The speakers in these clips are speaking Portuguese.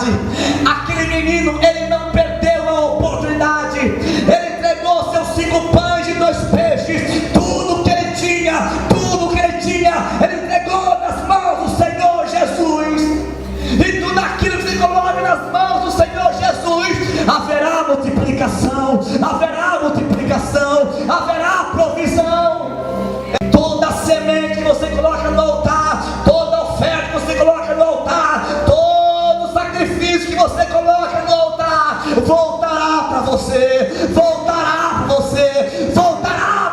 oportunidade. Aquele menino, ele não perdeu a oportunidade. Ele entregou seus 5 pães e 2 peixes, tudo que ele tinha, ele entregou nas mãos do Senhor Jesus. E tudo aquilo que se coloca nas mãos do Senhor Jesus, haverá multiplicação, haverá provisão. Toda semente que você coloca no altar, toda oferta que você coloca no altar, todo sacrifício que você coloca no altar, voltará para você, voltará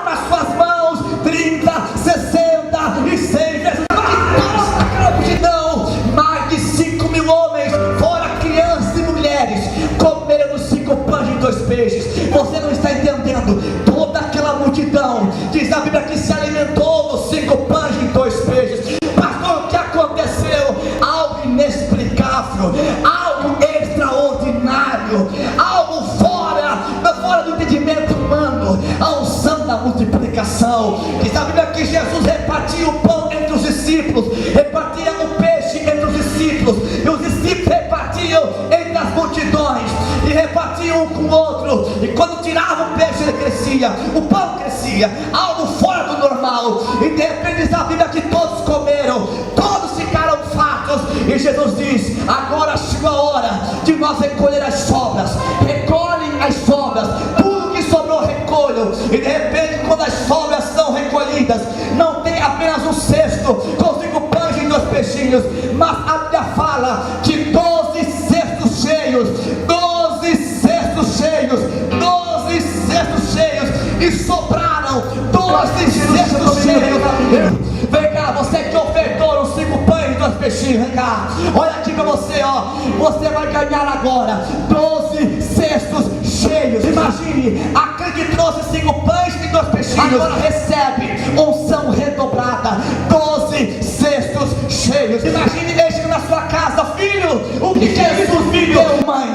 para suas mãos, 30, 60 e 100 vezes. Toda aquela multidão, mais de 5 mil homens, fora crianças e mulheres, comeram os 5 pães e 2 peixes. Você não está entendendo? Toda aquela multidão, diz a Bíblia, que se alimentou dos 5 pães e 2 peixes. Pastor, o que aconteceu? Algo inexplicável, algo extraordinário, algo fora do entendimento humano, a unção da multiplicação. Diz a Bíblia que Jesus repartia o pão entre os discípulos, repartia o peixe entre os discípulos, e os discípulos repartiam entre as multidões, e repartiam um com o outro, e quando tirava o peixe ele crescia, o pão crescia, algo fora do normal. E de repente diz a Bíblia que todos comeram, todos ficaram fartos, e Jesus diz: agora chegou a hora de nós recolher as sobras. Recolhem as sobras, tudo que sobrou recolham. E de repente, quando as sobras são recolhidas, não tem apenas um cesto com 5 pães e 2 peixinhos, mas a Bíblia fala que 12 cestos cheios, 12 cestos cheios, e sobraram 12 cestos cheios. Vem cá, você que ofertou os 5 pães e 2 peixinhos, vem cá, olha aqui para você, ó. Você vai ganhar agora 12 cestos cheios. Imagine, aquele que trouxe 5 pães e 2 peixinhos, agora recebe unção redobrada, 12 cestos cheios. Imagine, deixa na sua casa: filho, o que é isso, filho? Mãe,